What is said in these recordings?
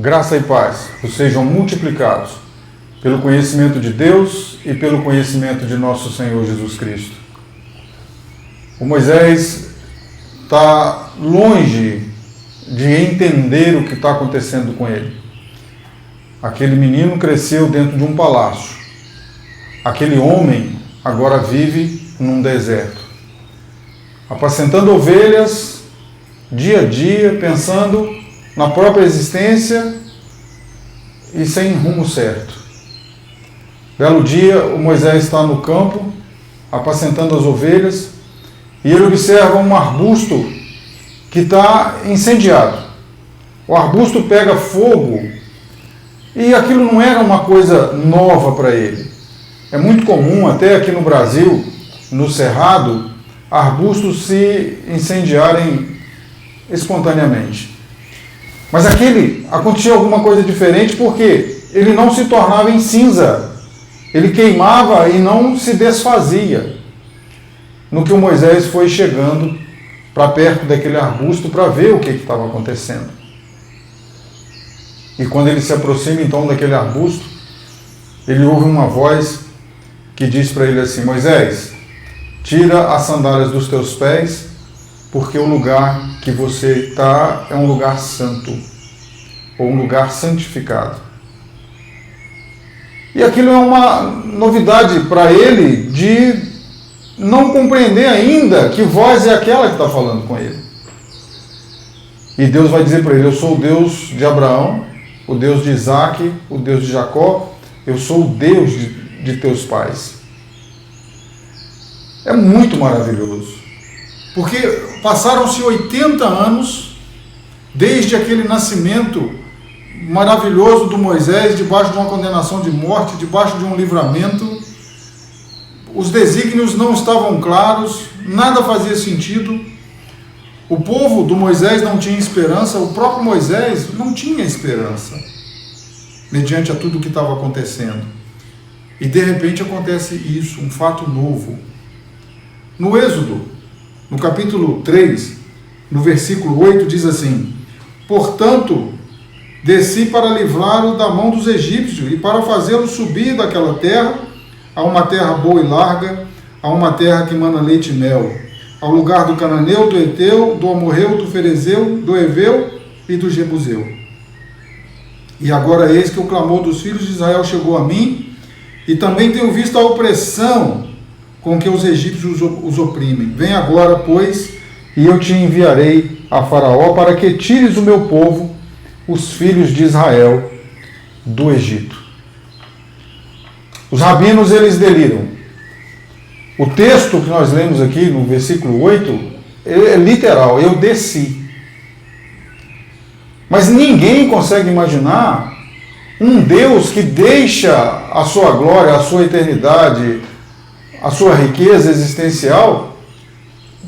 Graça e paz vos sejam multiplicados pelo conhecimento de Deus e pelo conhecimento de nosso Senhor Jesus Cristo. O Moisés está longe de entender o que está acontecendo com ele. Aquele menino cresceu dentro de um palácio. Aquele homem agora vive num deserto, apacentando ovelhas dia a dia, pensando na própria existência e sem rumo certo. Belo dia, o Moisés está no campo, apacentando as ovelhas, e ele observa um arbusto que está incendiado. O arbusto pega fogo, e aquilo não era uma coisa nova para ele. É muito comum, até aqui no Brasil, no Cerrado, arbustos se incendiarem espontaneamente. Mas acontecia alguma coisa diferente, porque ele não se tornava em cinza. Ele queimava e não se desfazia. No que o Moisés foi chegando para perto daquele arbusto para ver o que estava acontecendo. E quando ele se aproxima então daquele arbusto, ele ouve uma voz que diz para ele assim: Moisés, tira as sandálias dos teus pés, porque o lugar que você está é um lugar santo, ou um lugar santificado. E aquilo é uma novidade para ele de não compreender ainda que voz é aquela que está falando com ele. E Deus vai dizer para ele: eu sou o Deus de Abraão, o Deus de Isaac, o Deus de Jacó, eu sou o Deus de teus pais. É muito maravilhoso. Porque passaram-se 80 anos desde aquele nascimento maravilhoso do Moisés, debaixo de uma condenação de morte, debaixo de um livramento. Os desígnios não estavam claros, nada fazia sentido. O povo do Moisés não tinha esperança, o próprio Moisés não tinha esperança, mediante a tudo o que estava acontecendo. E de repente acontece isso, um fato novo. No Êxodo, no capítulo 3, no versículo 8, diz assim: portanto, desci para livrá-lo da mão dos egípcios e para fazê-lo subir daquela terra a uma terra boa e larga, a uma terra que mana leite e mel, ao lugar do cananeu, do Eteu, do amorreu, do ferezeu, do heveu e do jebuseu. E agora eis que o clamor dos filhos de Israel chegou a mim, e também tenho visto a opressão com que os egípcios os oprimem. Vem agora, pois, e eu te enviarei a Faraó para que tires o meu povo, os filhos de Israel, do Egito. Os rabinos, eles deliram. O texto que nós lemos aqui no versículo 8 é literal: eu desci. Mas ninguém consegue imaginar um Deus que deixa a sua glória, a sua eternidade, a sua riqueza existencial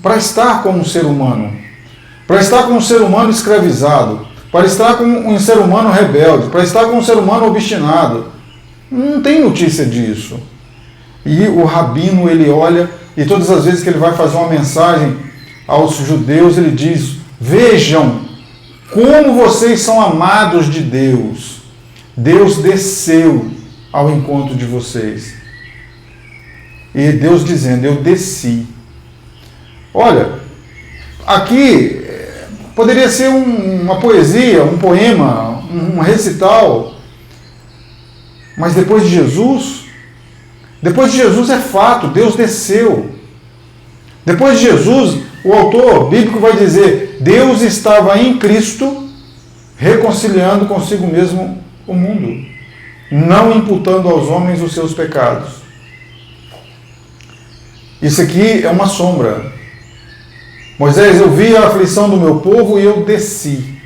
para estar como um ser humano, para estar com um ser humano escravizado, para estar com um ser humano rebelde, para estar com um ser humano obstinado. Não tem notícia disso. E o rabino, ele olha, e todas as vezes que ele vai fazer uma mensagem aos judeus, ele diz: vejam como vocês são amados de Deus. Deus desceu ao encontro de vocês. E Deus dizendo: eu desci. Olha, aqui poderia ser uma poesia, um poema, um recital. Mas depois de Jesus é fato, Deus desceu. Depois de Jesus, o autor bíblico vai dizer: Deus estava em Cristo, reconciliando consigo mesmo o mundo, não imputando aos homens os seus pecados. Isso aqui é uma sombra. Moisés, eu vi a aflição do meu povo e eu desci.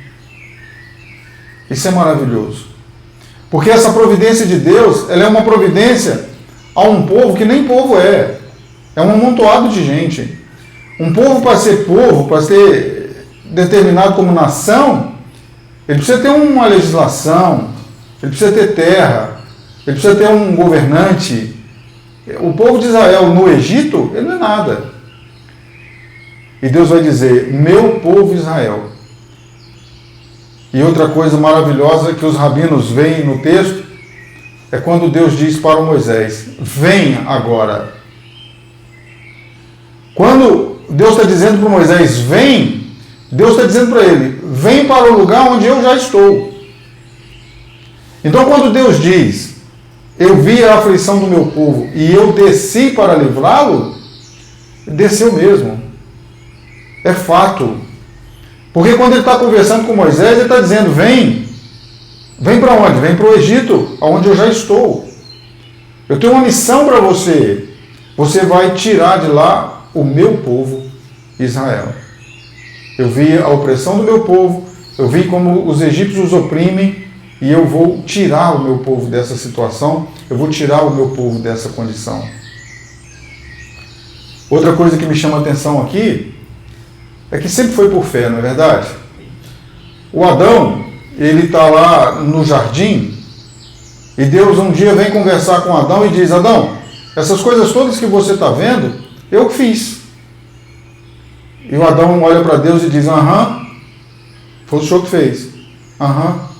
Isso é maravilhoso. Porque essa providência de Deus, ela é uma providência a um povo que nem povo é. É um amontoado de gente. Um povo, para ser povo, para ser determinado como nação, ele precisa ter uma legislação, ele precisa ter terra, ele precisa ter um governante. O povo de Israel no Egito, ele não é nada. E Deus vai dizer: meu povo Israel. E outra coisa maravilhosa que os rabinos veem no texto é quando Deus diz para Moisés: venha agora. Quando Deus está dizendo para Moisés: vem, Deus está dizendo para ele: vem para o lugar onde eu já estou. Então, quando Deus diz: eu vi a aflição do meu povo e eu desci para livrá-lo, desceu mesmo. É fato. Porque quando ele está conversando com Moisés, ele está dizendo: vem. Vem para onde? Vem para o Egito, onde eu já estou. Eu tenho uma missão para você. Você vai tirar de lá o meu povo, Israel. Eu vi a opressão do meu povo, eu vi como os egípcios os oprimem, e eu vou tirar o meu povo dessa situação, eu vou tirar o meu povo dessa condição. Outra coisa que me chama a atenção aqui é que sempre foi por fé, não é verdade? O Adão, ele está lá no jardim, e Deus um dia vem conversar com Adão e diz: Adão, essas coisas todas que você está vendo, eu que fiz. E o Adão olha para Deus e diz: aham, foi o senhor que fez. Aham.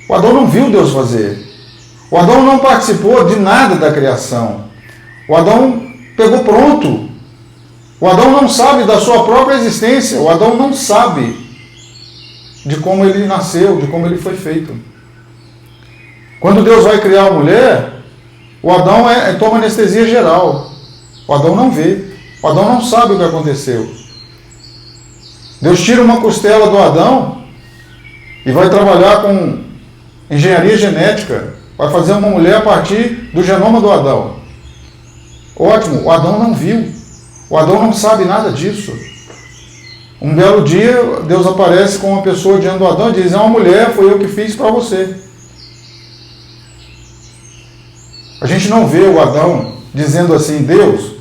O Adão não viu Deus fazer. O Adão não participou de nada da criação. O Adão pegou pronto. O Adão não sabe da sua própria existência. O Adão não sabe de como ele nasceu, de como ele foi feito. Quando Deus vai criar a mulher, o Adão toma anestesia geral. O Adão não vê. O Adão não sabe o que aconteceu. Deus tira uma costela do Adão e vai trabalhar com engenharia genética. Vai fazer uma mulher a partir do genoma do Adão. Ótimo, o Adão não viu. O Adão não sabe nada disso. Um belo dia, Deus aparece com uma pessoa diante do Adão e diz: é uma mulher, foi eu que fiz para você. A gente não vê o Adão dizendo assim: Deus,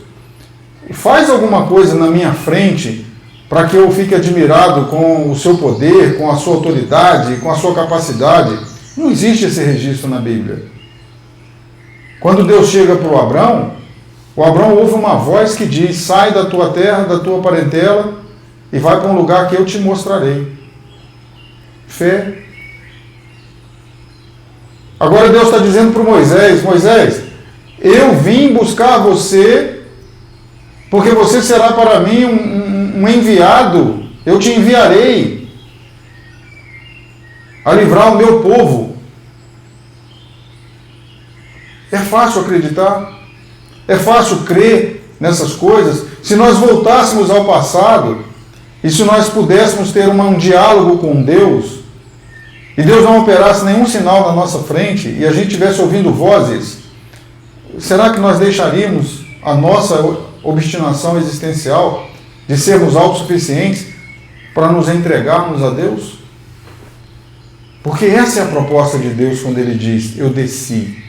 faz alguma coisa na minha frente para que eu fique admirado com o seu poder, com a sua autoridade, com a sua capacidade. Não existe esse registro na Bíblia. Quando Deus chega para o Abrão ouve uma voz que diz: sai da tua terra, da tua parentela e vai para um lugar que eu te mostrarei. Fé. Agora Deus está dizendo para Moisés: Moisés, eu vim buscar você porque você será para mim um enviado. Eu te enviarei a livrar o meu povo. É fácil acreditar? É fácil crer nessas coisas? Se nós voltássemos ao passado e se nós pudéssemos ter um diálogo com Deus e Deus não operasse nenhum sinal na nossa frente e a gente estivesse ouvindo vozes, será que nós deixaríamos a nossa obstinação existencial de sermos autossuficientes para nos entregarmos a Deus? Porque essa é a proposta de Deus quando Ele diz: eu desci.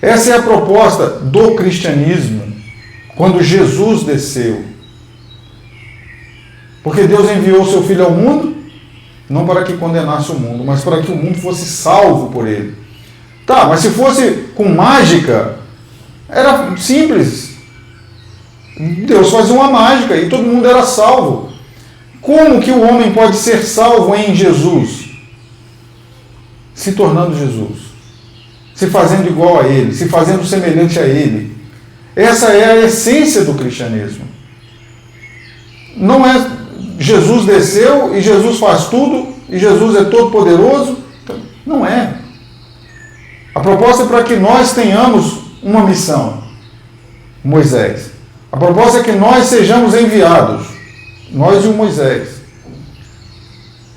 Essa é a proposta do cristianismo quando Jesus desceu. Porque Deus enviou o seu Filho ao mundo, não para que condenasse o mundo, mas para que o mundo fosse salvo por Ele. Tá, mas se fosse com mágica, era simples. Deus fazia uma mágica e todo mundo era salvo. Como que o homem pode ser salvo em Jesus? Se tornando Jesus. Se fazendo igual a Ele, se fazendo semelhante a Ele. Essa é a essência do cristianismo. Não é Jesus desceu e Jesus faz tudo, e Jesus é todo poderoso. Não é. A proposta é para que nós tenhamos uma missão. Moisés. A proposta é que nós sejamos enviados. Nós e o Moisés.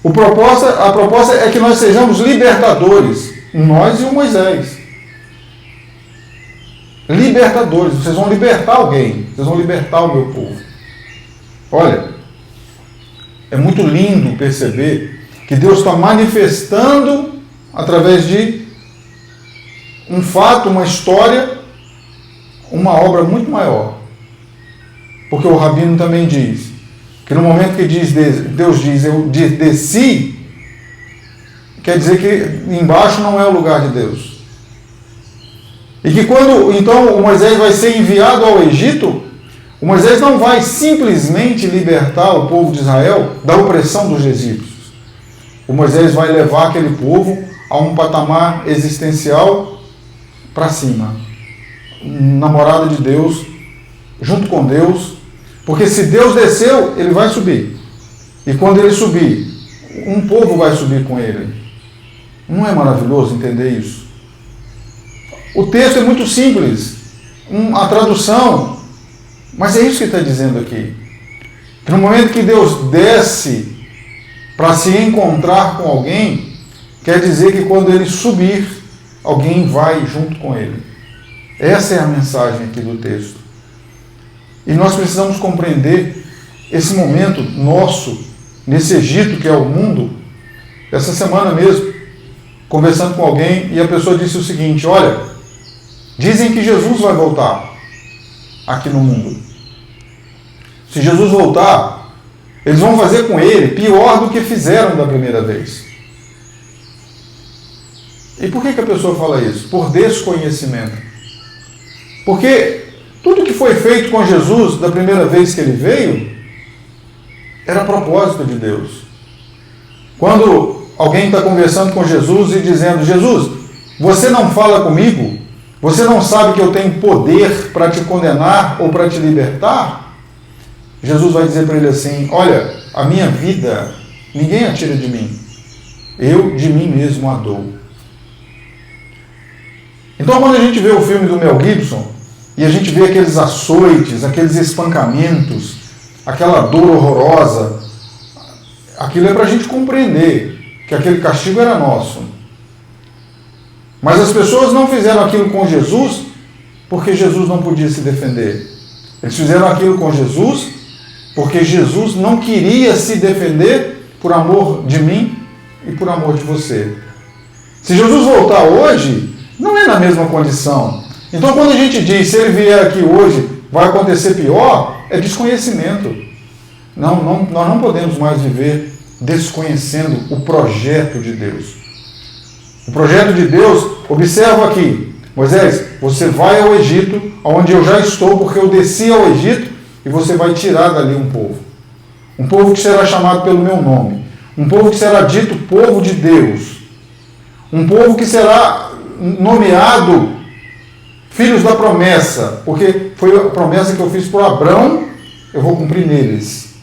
A proposta é que nós sejamos libertadores. Nós e o Moisés. Libertadores. Vocês vão libertar alguém. Vocês vão libertar o meu povo. Olha, é muito lindo perceber que Deus está manifestando através de um fato, uma história, uma obra muito maior. Porque o Rabino também diz que no momento que Deus diz eu desci, quer dizer que embaixo não é o lugar de Deus. E que quando então o Moisés vai ser enviado ao Egito, o Moisés não vai simplesmente libertar o povo de Israel da opressão dos egípcios. o Moisés vai levar aquele povo a um patamar existencial para cima. Na morada de Deus, junto com Deus, porque se Deus desceu, ele vai subir. E quando ele subir, um povo vai subir com ele. Não é maravilhoso entender isso? O texto é muito simples, a tradução, mas é isso que está dizendo aqui. Que no momento que Deus desce para se encontrar com alguém, quer dizer que quando ele subir, alguém vai junto com ele. Essa é a mensagem aqui do texto. E nós precisamos compreender esse momento nosso, nesse Egito que é o mundo. Essa semana mesmo, conversando com alguém, e a pessoa disse o seguinte: olha, dizem que Jesus vai voltar aqui no mundo. Se Jesus voltar, eles vão fazer com ele pior do que fizeram da primeira vez. E por que a pessoa fala isso? Por desconhecimento. Porque tudo que foi feito com Jesus da primeira vez que ele veio era propósito de Deus. Quando alguém está conversando com Jesus e dizendo: Jesus, você não fala comigo? Você não sabe que eu tenho poder para te condenar ou para te libertar? Jesus vai dizer para ele assim: olha, a minha vida ninguém a tira de mim, eu de mim mesmo a dou. Então, quando a gente vê o filme do Mel Gibson e a gente vê aqueles açoites, aqueles espancamentos, aquela dor horrorosa, aquilo é para a gente compreender que aquele castigo era nosso. Mas as pessoas não fizeram aquilo com Jesus porque Jesus não podia se defender. Eles fizeram aquilo com Jesus porque Jesus não queria se defender por amor de mim e por amor de você. Se Jesus voltar hoje, não é na mesma condição. Então, quando a gente diz, se ele vier aqui hoje, vai acontecer pior, é desconhecimento. Nós não podemos mais viver desconhecendo o projeto de Deus. O projeto de Deus, observa aqui: Moisés, você vai ao Egito, onde eu já estou, porque eu desci ao Egito, e você vai tirar dali um povo. Um povo que será chamado pelo meu nome. Um povo que será dito povo de Deus. Um povo que será nomeado filhos da promessa, porque foi a promessa que eu fiz por Abrão, eu vou cumprir neles.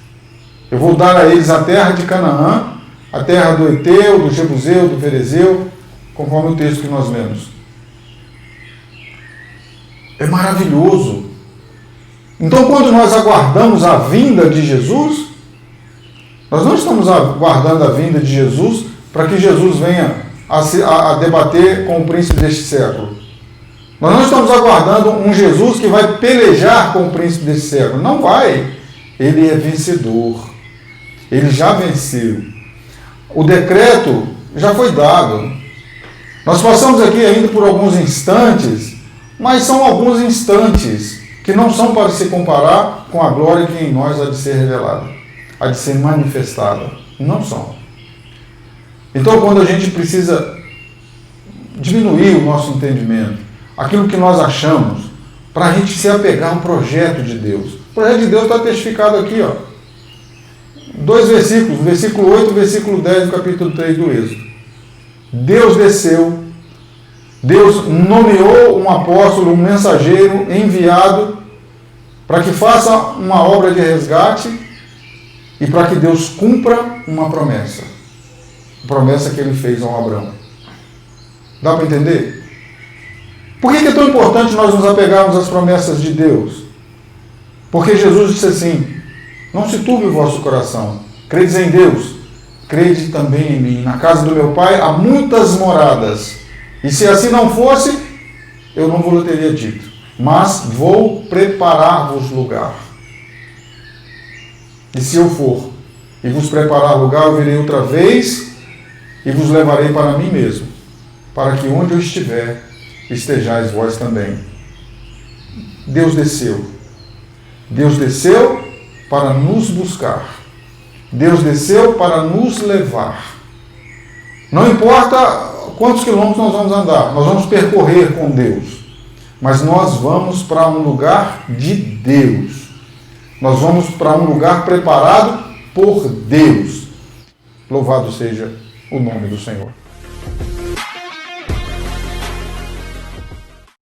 Eu vou dar a eles a terra de Canaã, a terra do Eteu, do Jebuseu, do Ferezeu, conforme o texto que nós lemos. É maravilhoso. Então, quando nós aguardamos a vinda de Jesus, nós não estamos aguardando a vinda de Jesus para que Jesus venha a debater com o príncipe deste século. Nós não estamos aguardando um Jesus que vai pelejar com o príncipe deste século. Não vai. Ele é vencedor. Ele já venceu. O decreto já foi dado. Nós passamos aqui ainda por alguns instantes, mas são alguns instantes que não são para se comparar com a glória que em nós há de ser revelada, há de ser manifestada. Não são. Então, quando a gente precisa diminuir o nosso entendimento, aquilo que nós achamos, para a gente se apegar ao projeto de Deus. O projeto de Deus está testificado aqui, ó. 2 versículos, versículo 8 e versículo 10 do capítulo 3 do Êxodo. Deus desceu, Deus nomeou um apóstolo, um mensageiro enviado para que faça uma obra de resgate e para que Deus cumpra uma promessa. A promessa que ele fez ao Abraão. Dá para entender? Por que é tão importante nós nos apegarmos às promessas de Deus? Porque Jesus disse assim: não se turbe o vosso coração, credes em Deus, crede também em mim. Na casa do meu Pai há muitas moradas, e se assim não fosse, eu não vos teria dito, mas vou preparar-vos lugar. E se eu for e vos preparar lugar, eu virei outra vez e vos levarei para mim mesmo, para que onde eu estiver, estejais vós também. Deus desceu. Deus desceu para nos buscar. Deus desceu para nos levar. Não importa quantos quilômetros nós vamos andar, nós vamos percorrer com Deus. Mas nós vamos para um lugar de Deus. Nós vamos para um lugar preparado por Deus. Louvado seja o nome do Senhor.